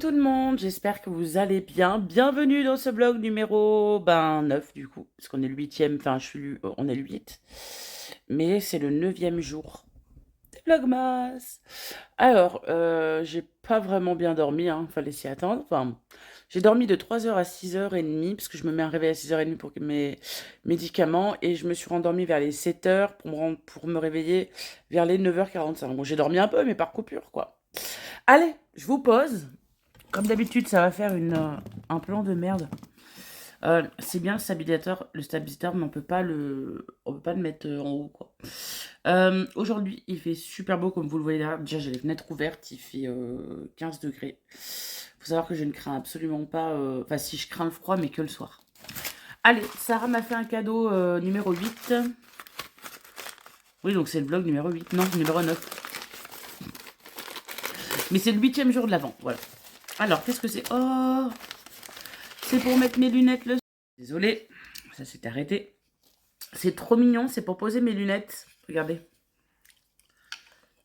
tout le monde, j'espère que vous allez bien. Bienvenue dans ce vlog numéro 9 du coup, parce qu'on est le huitième, enfin on est le 8. Mais c'est le 9e jour des Vlogmas. Alors, j'ai pas vraiment bien dormi, hein, fallait s'y attendre. Enfin, j'ai dormi de 3h à 6h30, parce que je me mets un réveil à 6h30 pour mes médicaments, et je me suis rendormie vers les 7h pour me réveiller vers les 9h45. Bon, j'ai dormi un peu, mais par coupure, quoi. Allez, je vous pose. Comme d'habitude, ça va faire un plan de merde. C'est bien le stabilisateur, mais on peut pas le mettre en haut, quoi. Aujourd'hui, il fait super beau, comme vous le voyez là. Déjà, j'ai les fenêtres ouvertes, il fait 15 degrés. Faut savoir que je ne crains absolument pas... Enfin, si je crains le froid, mais que le soir. Allez, Sarah m'a fait un cadeau numéro 8. Oui, donc c'est le vlog numéro 8. Non, numéro 9. Mais c'est le 8e jour de l'avant, voilà. Alors, qu'est-ce que c'est? Oh, c'est pour mettre mes lunettes le... Désolée, ça s'est arrêté. C'est trop mignon, c'est pour poser mes lunettes. Regardez.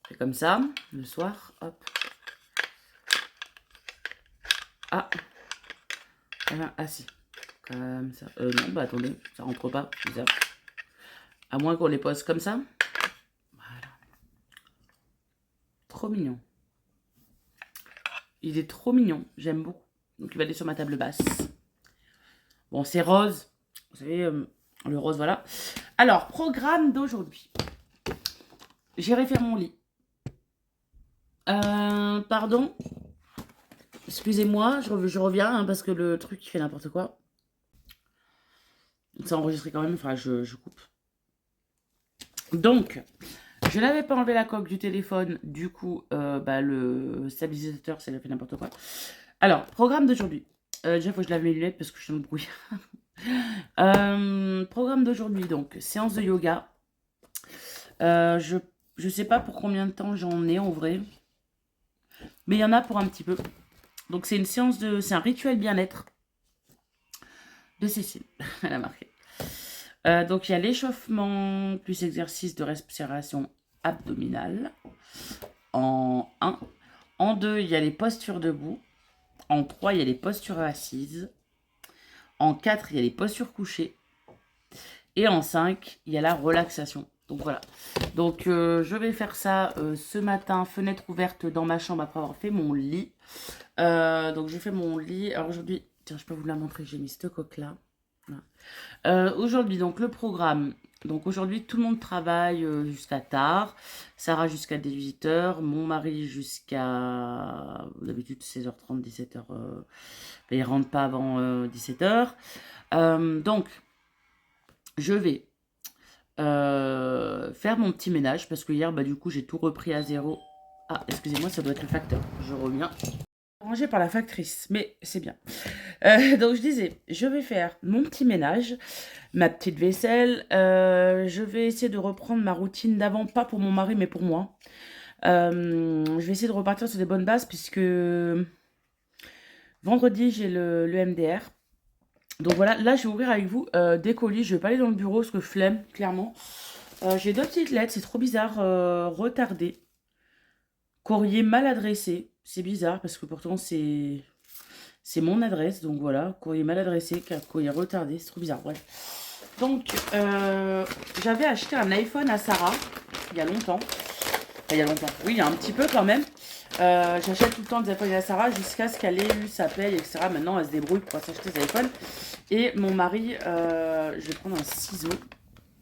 C'est comme ça, le soir, hop. Ah, ah si, comme ça. Non, bah attendez, ça rentre pas, bizarre. À moins qu'on les pose comme ça. Voilà. Trop mignon. Il est trop mignon, j'aime beaucoup. Donc il va aller sur ma table basse. Bon, c'est rose. Vous savez, le rose, voilà. Alors, programme d'aujourd'hui. J'irai faire mon lit. Pardon. Excusez-moi, je reviens hein, parce que le truc il fait n'importe quoi. Ça enregistré quand même, enfin je coupe. Donc, je n'avais pas enlevé la coque du téléphone, du coup, le stabilisateur, ça a fait n'importe quoi. Alors, programme d'aujourd'hui. Déjà, il faut que je lave mes lunettes parce que je suis dans le bruit. Programme d'aujourd'hui, donc, séance de yoga. Je sais pas pour combien de temps j'en ai en vrai. Mais il y en a pour un petit peu. Donc, c'est c'est un rituel bien-être de Cécile. Elle a marqué. Donc, il y a l'échauffement plus exercice de respiration abdominale en 1. En 2, il y a les postures debout. En 3, il y a les postures assises. En 4, il y a les postures couchées. Et en 5, il y a la relaxation. Donc voilà. Donc je vais faire ça ce matin, fenêtre ouverte dans ma chambre après avoir fait mon lit. Donc je fais mon lit. Alors aujourd'hui, tiens, je peux vous la montrer, j'ai mis cette coque là. Voilà. Aujourd'hui, donc le programme. Donc aujourd'hui, tout le monde travaille jusqu'à tard. Sarah jusqu'à 18h. Mon mari jusqu'à d'habitude 16h30, 17h. Il rentre pas avant 17h. Donc, je vais faire mon petit ménage parce que hier, du coup, j'ai tout repris à zéro. Ah, excusez-moi, ça doit être le facteur. Je reviens. Rangé par la factrice, mais c'est bien. Donc je disais, je vais faire mon petit ménage, ma petite vaisselle. Je vais essayer de reprendre ma routine d'avant, pas pour mon mari, mais pour moi. Je vais essayer de repartir sur des bonnes bases puisque vendredi, j'ai le MDR. Donc voilà, là, je vais ouvrir avec vous des colis. Je vais pas aller dans le bureau parce que flemme, clairement. J'ai deux petites lettres, c'est trop bizarre. Retardé. Courrier mal adressé. C'est bizarre parce que pourtant, c'est mon adresse. Donc voilà, courrier mal adressé, courrier retardé. C'est trop bizarre, bref. Donc, j'avais acheté un iPhone à Sarah il y a longtemps. Enfin, il y a longtemps. Oui, il y a un petit peu quand même. J'achète tout le temps des iPhones à Sarah jusqu'à ce qu'elle ait eu sa paye, etc. Maintenant, elle se débrouille pour s'acheter des iPhones. Et mon mari, je vais prendre un ciseau.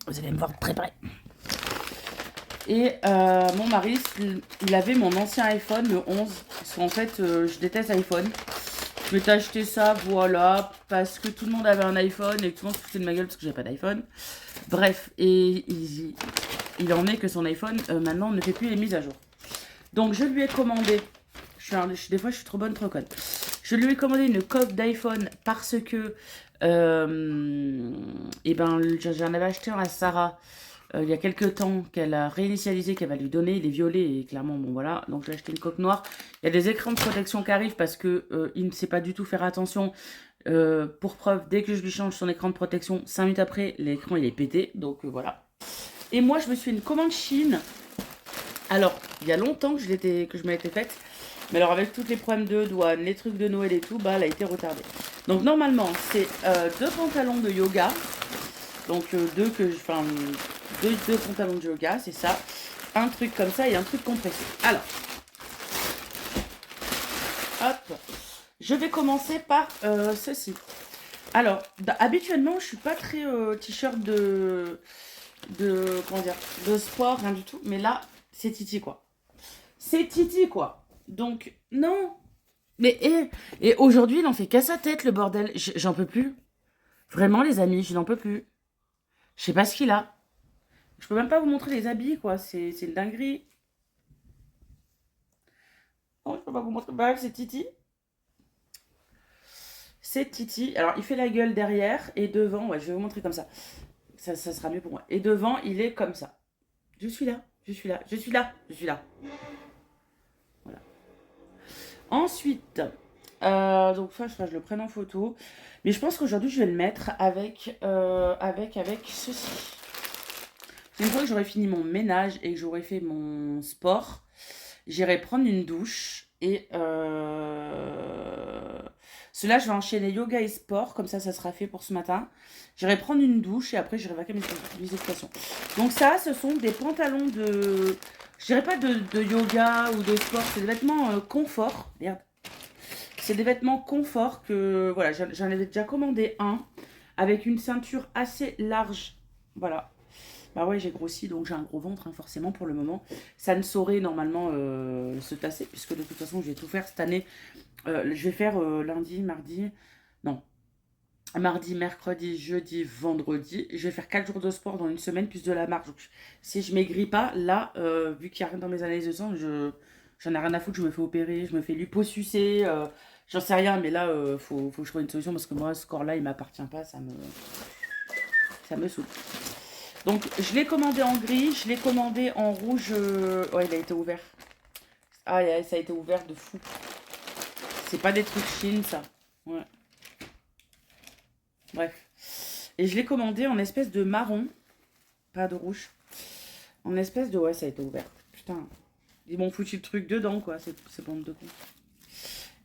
Vous allez me voir très près. Et mon mari, il avait mon ancien iPhone, le 11. Parce qu'en fait, je déteste l'iPhone. Je m'étais acheté ça, voilà, parce que tout le monde avait un iPhone et que tout le monde se foutait de ma gueule parce que j'avais pas d'iPhone. Bref, et il en est que son iPhone, maintenant, ne fait plus les mises à jour. Donc, je lui ai commandé, des fois, je suis trop bonne, trop conne. Je lui ai commandé une coque d'iPhone parce que, j'en avais acheté un à Sarah il y a quelques temps qu'elle a réinitialisé, qu'elle va lui donner. Il est violet et clairement, bon voilà. Donc, j'ai acheté une coque noire. Il y a des écrans de protection qui arrivent parce que il ne sait pas du tout faire attention. Pour preuve, dès que je lui change son écran de protection, 5 minutes après, l'écran il est pété. Donc, voilà. Et moi, je me suis fait une commande Chine. Alors, il y a longtemps que je me l'étais faite. Mais alors avec tous les problèmes de douane, les trucs de Noël et tout, bah elle a été retardée. Donc normalement c'est deux pantalons de yoga. Donc deux pantalons de yoga, c'est ça. Un truc comme ça et un truc compressé. Alors, hop, je vais commencer par ceci. Alors, habituellement, je suis pas très t-shirt comment dire, de sport, rien du tout. Mais là, c'est Titi, quoi. C'est Titi, quoi. Donc, non. Mais, et aujourd'hui, il en fait qu'à sa tête, le bordel. J'en peux plus. Vraiment, les amis, je n'en peux plus. Je sais pas ce qu'il a. Je peux même pas vous montrer les habits, quoi. C'est une dinguerie. Oh, je peux pas vous montrer. Bah, c'est Titi. C'est Titi. Alors, il fait la gueule derrière et devant. Ouais, je vais vous montrer comme ça. Ça sera mieux pour moi. Et devant, il est comme ça. Je suis là. Je suis là. Je suis là. Je suis là. Voilà. Ensuite, donc ça, je le prenne en photo. Mais je pense qu'aujourd'hui, je vais le mettre avec ceci. Une fois que j'aurai fini mon ménage et que j'aurai fait mon sport, j'irai prendre une douche et cela, je vais enchaîner yoga et sport, comme ça sera fait pour ce matin. J'irai prendre une douche et après j'irai vaquer mes occupations. Donc ça, ce sont des pantalons de, je dirais pas de yoga ou de sport, c'est des vêtements confort. Merde. C'est des vêtements confort que, voilà, j'en avais déjà commandé un avec une ceinture assez large. Voilà. Bah ouais, j'ai grossi, donc j'ai un gros ventre, hein, forcément, pour le moment. Ça ne saurait normalement se tasser, puisque de toute façon, je vais tout faire cette année. Je vais faire lundi, mardi, non, mardi, mercredi, jeudi, vendredi. Je vais faire 4 jours de sport dans une semaine, plus de la marche. Donc, si je maigris pas, là, vu qu'il n'y a rien dans mes analyses de sang, j'en ai rien à foutre, je me fais opérer, je me fais liposucer, j'en sais rien, mais là, faut que je trouve une solution, parce que moi, ce corps-là, il m'appartient pas, ça me saoule. Donc, je l'ai commandé en gris, je l'ai commandé en rouge. Ouais, il a été ouvert. Ah, ça a été ouvert de fou. C'est pas des trucs Chine, ça. Ouais. Bref. Et je l'ai commandé en espèce de marron. Pas de rouge. En espèce de... Ouais, ça a été ouvert. Putain. Ils m'ont foutu le truc dedans, quoi. C'est bande de cons.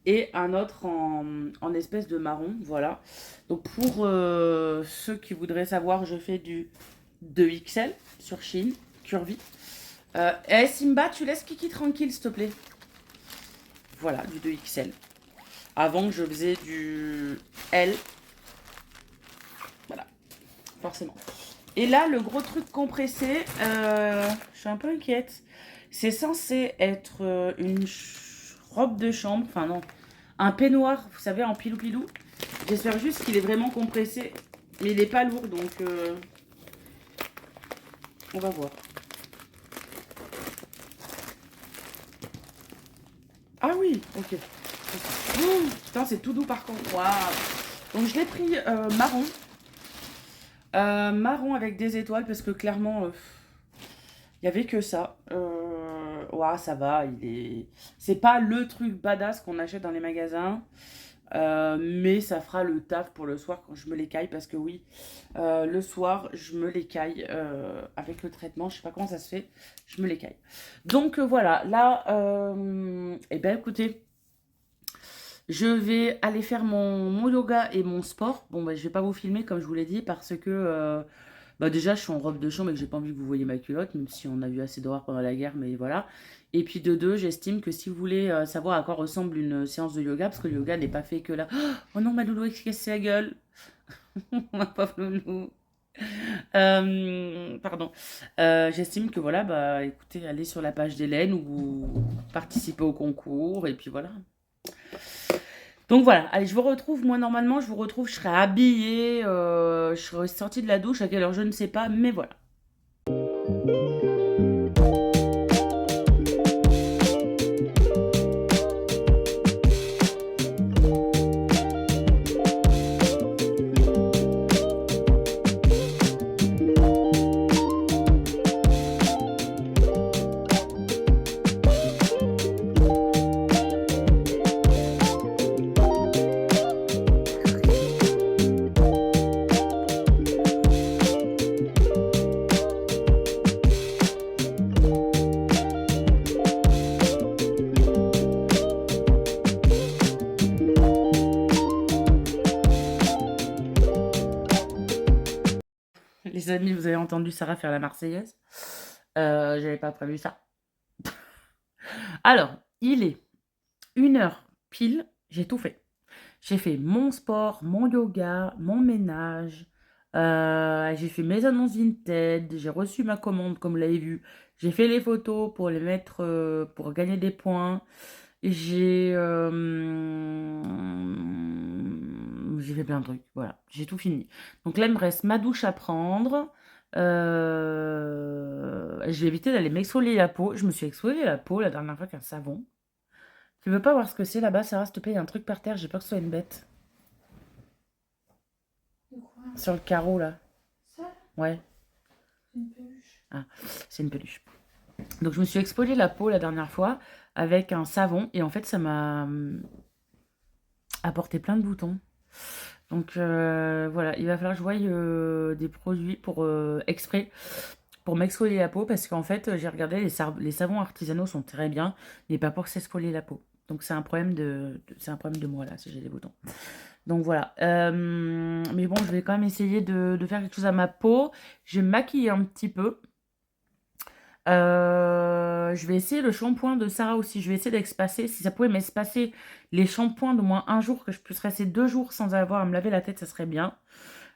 Et un autre en espèce de marron. Voilà. Donc, pour ceux qui voudraient savoir, je fais du 2XL sur Shein, curvy. Simba, tu laisses Kiki tranquille, s'il te plaît. Voilà, du 2XL. Avant, je faisais du L. Voilà, forcément. Et là, le gros truc compressé, je suis un peu inquiète. C'est censé être une robe de chambre. Enfin, non, un peignoir, vous savez, en pilou-pilou. J'espère juste qu'il est vraiment compressé. Mais il n'est pas lourd, donc... on va voir. Ah oui, ok. Oh, putain, c'est tout doux par contre. Waouh. Donc je l'ai pris marron. Marron avec des étoiles parce que clairement, il n'y avait que ça. Waouh, ça va. C'est pas le truc badass qu'on achète dans les magasins. Mais ça fera le taf pour le soir quand je me l'écaille parce que oui, le soir je me l'écaille avec le traitement, je sais pas comment ça se fait, je me l'écaille. Donc voilà, là, et ben écoutez, je vais aller faire mon yoga et mon sport. Bon bah je vais pas vous filmer comme je vous l'ai dit parce que bah déjà je suis en robe de chambre et que j'ai pas envie que vous voyez ma culotte, même si on a eu assez d'horreur pendant la guerre, mais voilà. Et puis de deux, j'estime que si vous voulez savoir à quoi ressemble une séance de yoga, parce que le yoga n'est pas fait que là. Oh non, ma loulou, elle s'est cassée la gueule. Ma pauvre loulou. Pardon. J'estime que voilà, bah écoutez, allez sur la page d'Hélène ou participez au concours, et puis voilà. Donc voilà, allez, je vous retrouve, moi normalement, je serai habillée, je serai sortie de la douche, à quelle heure je ne sais pas, mais voilà. amis, vous avez entendu Sarah faire la Marseillaise. J'avais pas prévu ça. Alors, il est 1h pile, j'ai tout fait. J'ai fait mon sport, mon yoga, mon ménage. J'ai fait mes annonces Vinted. J'ai reçu ma commande, comme vous l'avez vu. J'ai fait les photos pour les mettre, pour gagner des points. J'ai fait plein de trucs. Voilà, j'ai tout fini. Donc là, il me reste ma douche à prendre. Je vais éviter d'aller m'exfolier la peau. Je me suis exfolié la peau la dernière fois avec un savon. Tu veux pas voir ce que c'est là-bas, Sarah, s'il te plaît, il y a un truc par terre, j'ai peur que ce soit une bête. De quoi? Sur le carreau, là. Ça? Ouais. C'est une peluche. Ah, c'est une peluche. Donc, je me suis exfolié la peau la dernière fois avec un savon. Et en fait, ça m'a apporté plein de boutons. Donc, voilà. Il va falloir que je voie des produits pour exprès pour m'exfolier la peau. Parce qu'en fait, j'ai regardé, les savons artisanaux sont très bien. Mais pas pour s'exfolier la peau. Donc, c'est un problème de moi, là, si j'ai des boutons. Donc voilà. Mais bon, je vais quand même essayer de faire quelque chose à ma peau. Je vais me maquiller un petit peu. Je vais essayer le shampoing de Sarah aussi. Je vais essayer d'espacer. Si ça pouvait m'espacer les shampoings d'au moins un jour, que je puisse rester 2 jours sans avoir à me laver la tête, ça serait bien.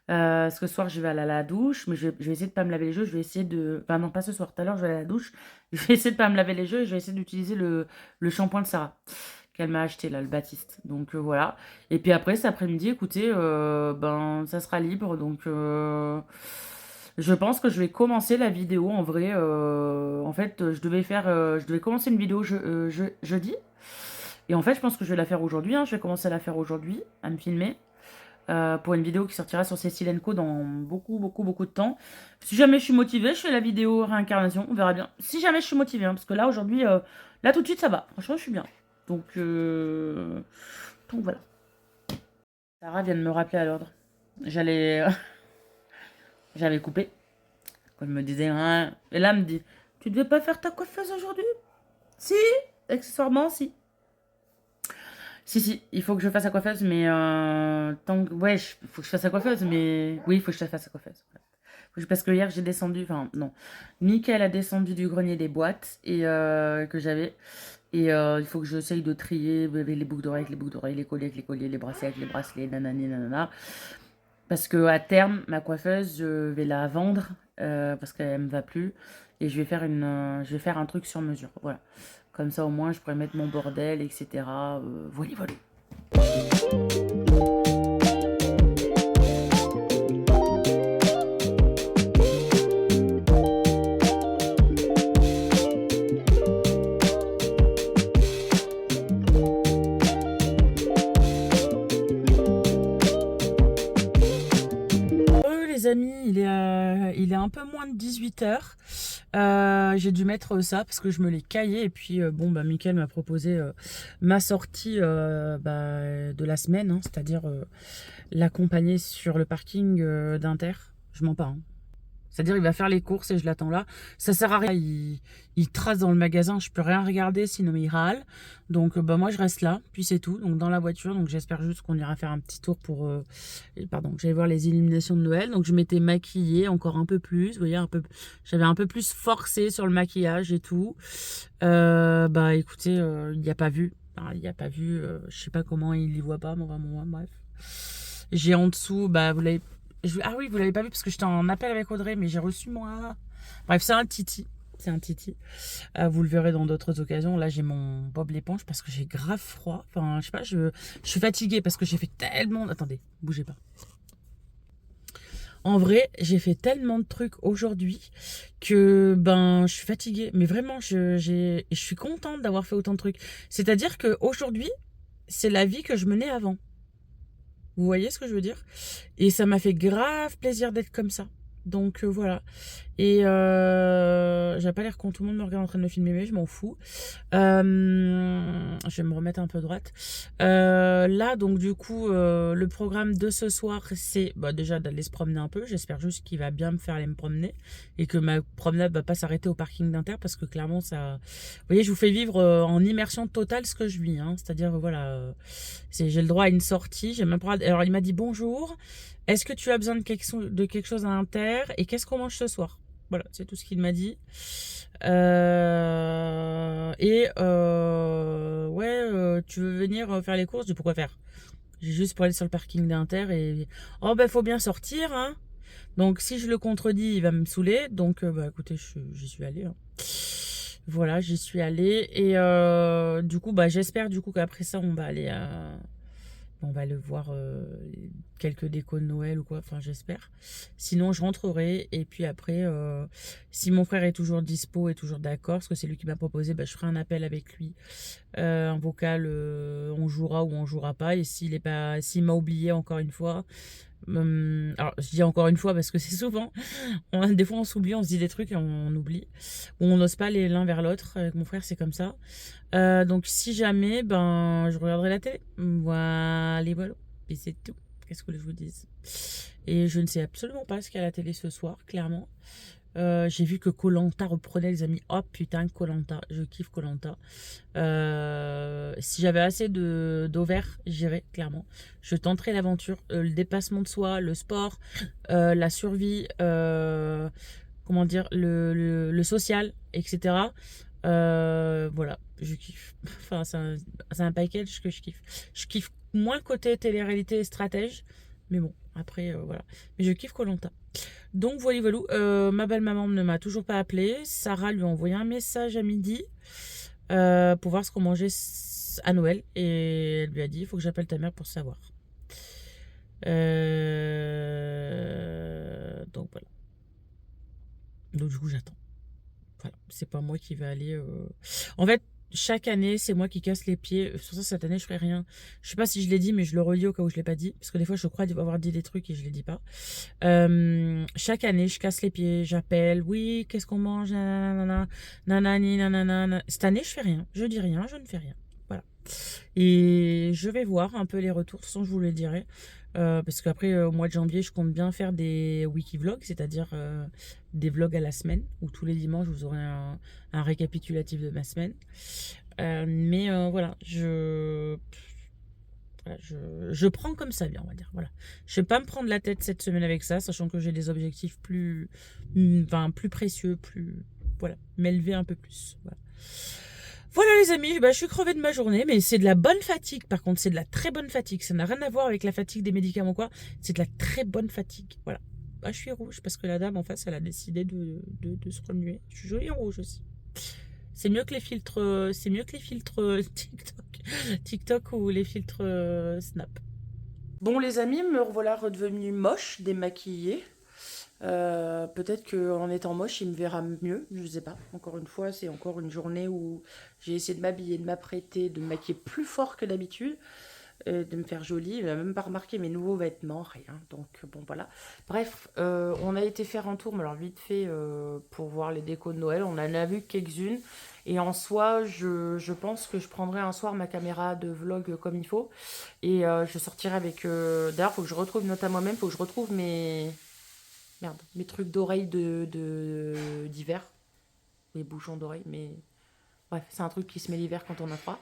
Parce que ce soir, je vais aller à la douche. Mais je vais essayer de pas me laver les yeux. Je vais essayer de... Enfin non, pas ce soir. Tout à l'heure, je vais aller à la douche. Je vais essayer de pas me laver les yeux et je vais essayer d'utiliser le shampoing de Sarah qu'elle m'a acheté là, le Baptiste. Donc voilà. Et puis après, cet après-midi, écoutez, ben ça sera libre. Donc je pense que je vais commencer la vidéo en vrai. En fait, je devais commencer une vidéo jeudi. Et en fait, je pense que je vais la faire aujourd'hui. Hein. Je vais commencer à la faire aujourd'hui, à me filmer. Pour une vidéo qui sortira sur Cécile & Co dans beaucoup de temps. Si jamais je suis motivée, je fais la vidéo réincarnation, on verra bien. Si jamais je suis motivée, hein, parce que là aujourd'hui, là tout de suite ça va. Franchement, je suis bien. Donc voilà. Sarah vient de me rappeler à l'ordre. J'allais couper. Quand elle me disait, hein. Et là, elle me dit, tu devais pas faire ta coiffeuse aujourd'hui? Si, accessoirement, si. Si, il faut que je fasse la coiffeuse, mais ouais, faut que je fasse la coiffeuse, mais oui, il faut que je fasse la coiffeuse. Parce que hier, j'ai descendu, enfin, non. Mickaël a descendu du grenier des boîtes et que j'avais. Et il faut que j'essaye de trier les boucles d'oreilles les colliers avec les colliers, les bracelets avec les bracelets, nanani, nanana. Parce que à terme, ma coiffeuse, je vais la vendre parce qu'elle me va plus. Et je vais faire un truc sur mesure. Voilà. Comme ça, au moins, je pourrais mettre mon bordel, etc. Voilà, voilà. Les amis, il est un peu moins de 18h. J'ai dû mettre ça parce que je me l'ai caillé. Et puis, bon, bah, Mickaël m'a proposé ma sortie de la semaine, hein, c'est-à-dire l'accompagner sur le parking d'Inter. Je mens pas, hein. C'est-à-dire, il va faire les courses et je l'attends là. Ça sert à rien. Il trace dans le magasin. Je peux rien regarder, sinon il râle. Donc, bah, moi, je reste là. Puis c'est tout. Donc, dans la voiture. Donc, j'espère juste qu'on ira faire un petit tour pour... pardon, j'allais voir les illuminations de Noël. Donc, je m'étais maquillée encore un peu plus. Vous voyez, j'avais un peu plus forcé sur le maquillage et tout. Bah, écoutez, il n'y a pas vu. Enfin, il n'y a pas vu. Je sais pas comment il y voit pas. Mais vraiment, bref. J'ai en dessous, bah, vous l'avez... Ah oui, vous l'avez pas vu parce que j'étais en appel avec Audrey, mais j'ai reçu moi. Bref, c'est un titi. C'est un titi. Vous le verrez dans d'autres occasions. Là, j'ai mon Bob l'éponge parce que j'ai grave froid. Enfin, je sais pas, je suis fatiguée parce que j'ai fait tellement... Attendez, bougez pas. En vrai, j'ai fait tellement de trucs aujourd'hui que je suis fatiguée. Mais vraiment, je suis contente d'avoir fait autant de trucs. C'est-à-dire qu'aujourd'hui, c'est la vie que je menais avant. Vous voyez ce que je veux dire? Et ça m'a fait grave plaisir d'être comme ça. Donc voilà. Et J'ai pas l'air con, tout le monde me regarde en train de me filmer, mais je m'en fous. Je vais me remettre un peu droite. Là, donc du coup, le programme de ce soir, c'est déjà d'aller se promener un peu. J'espère juste qu'il va bien me faire aller me promener et que ma promenade va pas s'arrêter au parking d'Inter parce que clairement, ça... Vous voyez, je vous fais vivre en immersion totale ce que je vis. Hein. C'est-à-dire, voilà, j'ai le droit à une sortie. J'ai même pas... Alors, il m'a dit bonjour. Est-ce que tu as besoin de quelque chose à Inter et qu'est-ce qu'on mange ce soir? Voilà, c'est tout ce qu'il m'a dit. Ouais, tu veux venir faire les courses? Je dis pourquoi faire? J'ai juste pour aller sur le parking d'Inter et oh ben faut bien sortir, hein. Donc si je le contredis, il va me saouler. Donc écoutez, j'y suis allée. Hein. Voilà, j'y suis allée et du coup j'espère du coup qu'après ça on va aller à on va le voir quelques décos de Noël ou quoi, enfin j'espère. Sinon je rentrerai et puis après si mon frère est toujours dispo et toujours d'accord, parce que c'est lui qui m'a proposé, je ferai un appel avec lui, un vocal, on jouera ou on jouera pas. Et s'il m'a oublié encore une fois, alors je dis encore une fois parce que c'est souvent, des fois on s'oublie, on se dit des trucs et on oublie, ou on n'ose pas aller l'un vers l'autre. Avec mon frère c'est comme ça. Donc si jamais, je regarderai la télé. Voilà, voilà. Et c'est tout. Qu'est-ce que je vous dise? Et je ne sais absolument pas ce qu'il y a à la télé ce soir, clairement. J'ai vu que koh reprenait, les amis. Oh putain, koh je kiffe koh si j'avais assez d'eau vert, j'irais, clairement. Je tenterais l'aventure, le dépassement de soi, le sport, la survie, comment dire, le social, etc. Voilà, je kiffe. Enfin, c'est un package que je kiffe. Je kiffe moins le côté télé-réalité et stratège, mais bon, après, voilà. Mais je kiffe koh. Donc voilà, ma belle-maman ne m'a toujours pas appelé. Sarah lui a envoyé un message à midi pour voir ce qu'on mangeait à Noël. Et elle lui a dit, il faut que j'appelle ta mère pour savoir. Donc voilà. Donc du coup, j'attends. Voilà, c'est pas moi qui vais aller... En fait, chaque année, c'est moi qui casse les pieds. Sur ça, cette année, je ferai rien. Je sais pas si je l'ai dit, mais je le redis au cas où je l'ai pas dit. Parce que des fois, je crois avoir dit des trucs et je les dis pas. Chaque année, je casse les pieds, j'appelle. Oui, qu'est-ce qu'on mange? Nanana, nanani, nanana. Cette année, je fais rien. Je dis rien, je ne fais rien. Voilà. Et je vais voir un peu les retours. De toute façon, je vous le dirai. Parce qu'après, au mois de janvier, je compte bien faire des wiki vlogs, c'est-à-dire des vlogs à la semaine, où tous les dimanches, vous aurez un récapitulatif de ma semaine. Mais voilà, je prends comme ça vient, on va dire. Voilà. Je ne vais pas me prendre la tête cette semaine avec ça, sachant que j'ai des objectifs plus précieux, voilà, m'élever un peu plus. Voilà. Voilà les amis, je suis crevée de ma journée, mais c'est de la bonne fatigue. Par contre, c'est de la très bonne fatigue. Ça n'a rien à voir avec la fatigue des médicaments quoi. C'est de la très bonne fatigue. Voilà. Je suis rouge parce que la dame en face, elle a décidé de se remuer. Je suis jolie en rouge aussi. C'est mieux que les filtres, TikTok ou les filtres Snap. Bon les amis, me revoilà redevenue moche, démaquillée. Peut-être qu'en étant moche, il me verra mieux, je sais pas. Encore une fois, c'est encore une journée où j'ai essayé de m'habiller, de m'apprêter, de me maquiller plus fort que d'habitude, de me faire jolie. Il n'a même pas remarqué mes nouveaux vêtements, rien. Donc bon, voilà. Bref, on a été faire un tour, mais alors vite fait, pour voir les décos de Noël. On en a vu quelques-unes. Et en soi, je pense que je prendrai un soir ma caméra de vlog comme il faut. Et je sortirai avec... D'ailleurs, il faut que je retrouve, note à moi-même, il faut que je retrouve mes trucs d'oreilles d'hiver. Les bouchons d'oreilles, mais... Bref, c'est un truc qui se met l'hiver quand on a froid.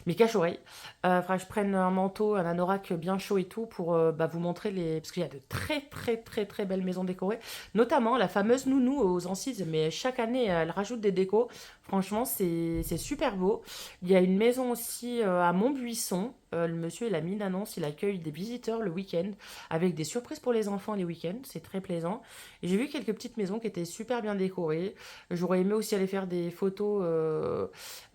Mes cache-oreilles. Je prenne un manteau, un anorak bien chaud et tout pour vous montrer les... Parce qu'il y a de très très très très belles maisons décorées. Notamment la fameuse Nounou aux Ancises. Mais chaque année, elle rajoute des décos. Franchement, c'est super beau. Il y a une maison aussi à Montbuisson. Le monsieur, il a mis une annonce. Il accueille des visiteurs le week-end avec des surprises pour les enfants les week-ends. C'est très plaisant. Et j'ai vu quelques petites maisons qui étaient super bien décorées. J'aurais aimé aussi aller faire des photos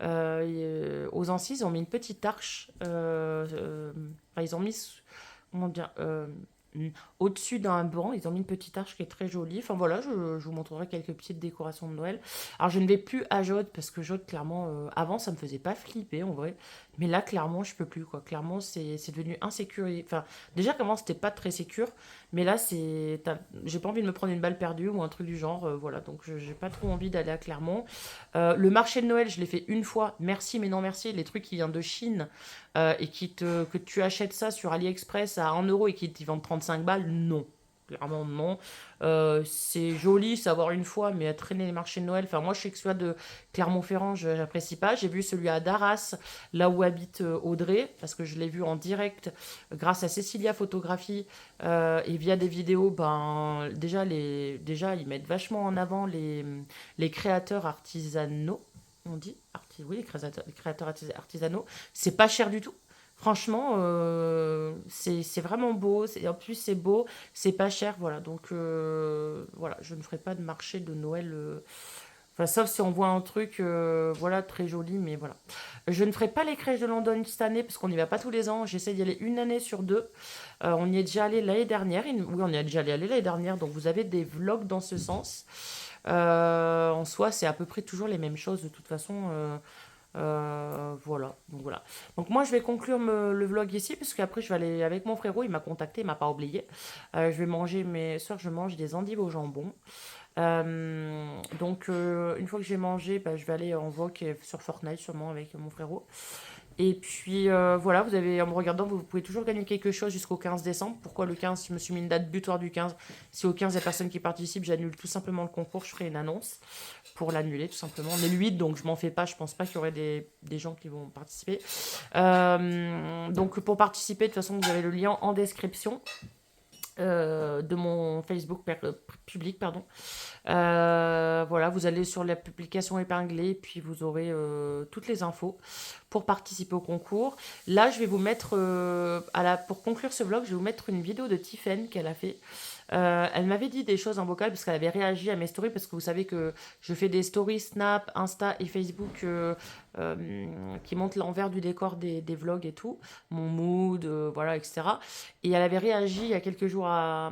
aux Ancises. Ils ont mis une petite arche. Ils ont mis, comment dire, au-dessus d'un banc, ils ont mis une petite arche qui est très jolie. Enfin voilà, je vous montrerai quelques petites décorations de Noël. Alors je ne vais plus à Jode parce que Jode, clairement, avant ça me faisait pas flipper en vrai. Mais là, clairement, je peux plus quoi. Clairement, c'est devenu insécure. Enfin, déjà, comment c'était pas très sécure. Mais là, j'ai pas envie de me prendre une balle perdue ou un truc du genre. Voilà, donc j'ai pas trop envie d'aller à Clermont. Le marché de Noël, je l'ai fait une fois. Merci, mais non merci. Les trucs qui viennent de Chine et que tu achètes ça sur AliExpress à 1 € et qui te vendent 35 balles, non. Clairement, non. C'est joli, savoir une fois, mais à traîner les marchés de Noël. Enfin, moi, je sais que celui de Clermont-Ferrand, j'apprécie pas. J'ai vu celui à Darras, là où habite Audrey, parce que je l'ai vu en direct grâce à Cécilia Photographie et via des vidéos. Ben, déjà, ils mettent vachement en avant les créateurs artisanaux. On dit oui, les créateurs artisanaux. C'est pas cher du tout. Franchement, c'est vraiment beau. En plus, c'est beau, c'est pas cher. Voilà, donc voilà, je ne ferai pas de marché de Noël. Enfin, sauf si on voit un truc voilà, très joli, mais voilà. Je ne ferai pas les crèches de London cette année parce qu'on n'y va pas tous les ans. J'essaie d'y aller une année sur deux. On y est déjà allé l'année dernière. Oui, on y est déjà allé l'année dernière. Donc, vous avez des vlogs dans ce sens. En soi, c'est à peu près toujours les mêmes choses de toute façon. Voilà. Donc moi je vais conclure le vlog ici parce qu'après je vais aller avec mon frérot, il m'a contacté, il m'a pas oublié. Je vais manger mes soeurs, je mange des endives au jambon. Donc une fois que j'ai mangé, bah, je vais aller en voc sur Fortnite sûrement avec mon frérot. Et puis voilà, vous avez en me regardant, vous pouvez toujours gagner quelque chose jusqu'au 15 décembre. Pourquoi le 15? Je me suis mis une date butoir du 15. Si au 15 il y a personne qui participe, j'annule tout simplement le concours, je ferai une annonce pour l'annuler tout simplement. On est le 8, donc je m'en fais pas, je pense pas qu'il y aurait des gens qui vont participer. Donc pour participer, de toute façon, vous avez le lien en description. De mon Facebook public, pardon. Voilà, vous allez sur la publication épinglée, puis vous aurez toutes les infos pour participer au concours. Là, je vais vous mettre, pour conclure ce vlog, je vais vous mettre une vidéo de Tiffen qu'elle a fait. Elle m'avait dit des choses en vocal parce qu'elle avait réagi à mes stories, parce que vous savez que je fais des stories Snap, Insta et Facebook qui montrent l'envers du décor des vlogs et tout, mon mood, voilà, etc. Et elle avait réagi il y a quelques jours via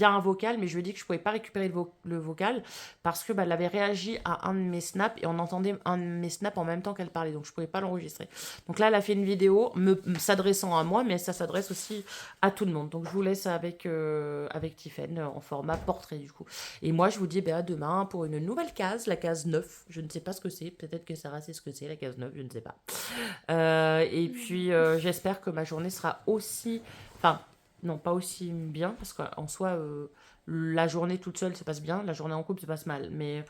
un vocal, mais je lui ai dit que je ne pouvais pas récupérer le vocal parce que elle avait réagi à un de mes snaps et on entendait un de mes snaps en même temps qu'elle parlait, donc je ne pouvais pas l'enregistrer. Donc là, elle a fait une vidéo s'adressant à moi, mais ça s'adresse aussi à tout le monde. Donc je vous laisse avec Tiffen en format portrait du coup. Et moi, je vous dis à demain pour une nouvelle case, la case 9. Je ne sais pas ce que c'est, peut-être que Sarah sait ce que c'est, la case 9, je ne sais pas. Et puis, j'espère que ma journée sera aussi... Enfin, non, pas aussi bien, parce qu'en soi, la journée toute seule se passe bien, la journée en couple se passe mal. Mais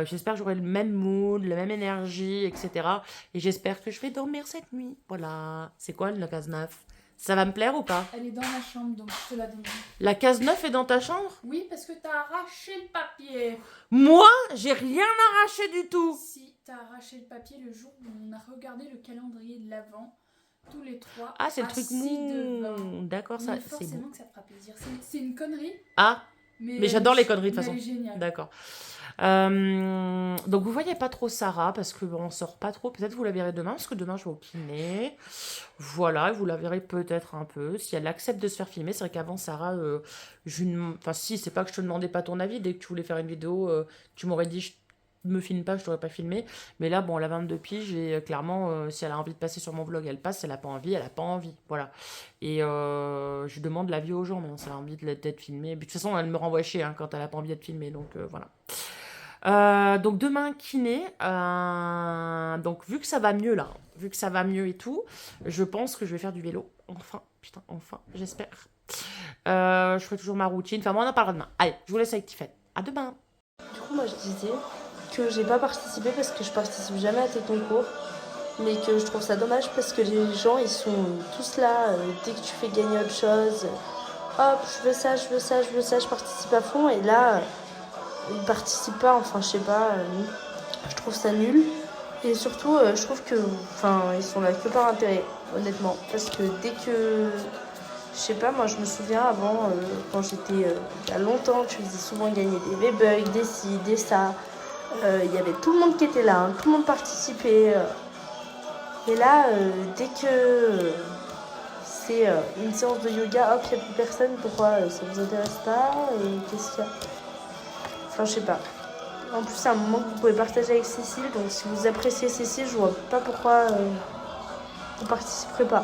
j'espère que j'aurai le même mood, la même énergie, etc. Et j'espère que je vais dormir cette nuit. Voilà. C'est quoi la case 9? Ça va me plaire ou pas? Elle est dans ma chambre, donc je te la donne. La case 9 est dans ta chambre? Oui, parce que t'as arraché le papier. Moi, j'ai rien arraché du tout. Si, t'as arraché le papier le jour où on a regardé le calendrier de l'Avent, tous les trois. Ah, c'est le truc devant. mou. D'accord, ça, Mais c'est forcément bon. que ça te fera plaisir. C'est une connerie. Ah, mais j'adore les conneries de toute façon. façon. Elle est géniale. D'accord. Donc vous voyez pas trop Sarah parce qu'on sort pas trop. Peut-être vous la verrez demain parce que demain je vais au kiné. Voilà, vous la verrez peut-être un peu si elle accepte de se faire filmer. C'est vrai qu'avant Sarah, enfin si, c'est pas que je te demandais pas ton avis. Dès que tu voulais faire une vidéo, tu m'aurais dit je me filme pas, je t'aurais pas filmé. Mais là, bon, elle a 22 piges et clairement, si elle a envie de passer sur mon vlog, elle passe. Si elle a pas envie, elle a pas envie. Voilà. Et je demande l'avis aux gens maintenant si elle a envie d'être filmée. De toute façon, elle me renvoie chier quand elle a pas envie d'être filmée. Donc voilà. Donc demain kiné, donc vu que ça va mieux là, vu que ça va mieux et tout, je pense que je vais faire du vélo, enfin, putain, enfin, j'espère. Je ferai toujours ma routine, enfin moi on en parlera demain. Allez, je vous laisse avec Tiffen, à demain. Du coup moi je disais que j'ai pas participé parce que je participe jamais à tes concours, mais que je trouve ça dommage parce que les gens ils sont tous là, dès que tu fais gagner autre chose, hop je veux ça, je veux ça, je veux ça, je participe à fond et là... ils participent pas, enfin je sais pas, je trouve ça nul. Et surtout je trouve que, enfin ils sont là que par intérêt, honnêtement. Parce que dès que, je sais pas, moi je me souviens avant, quand j'étais, il y a longtemps, tu faisais souvent gagner des V-Bucks, des ci, des ça. Il y avait tout le monde qui était là, tout le monde participait. Et là, dès que c'est une séance de yoga, hop, il n'y a plus personne, pourquoi ça vous intéresse pas et qu'est-ce qu'il y a? Enfin, je sais pas. En plus, c'est un moment que vous pouvez partager avec Cécile. Donc, si vous appréciez Cécile, je vois pas pourquoi vous participerez pas.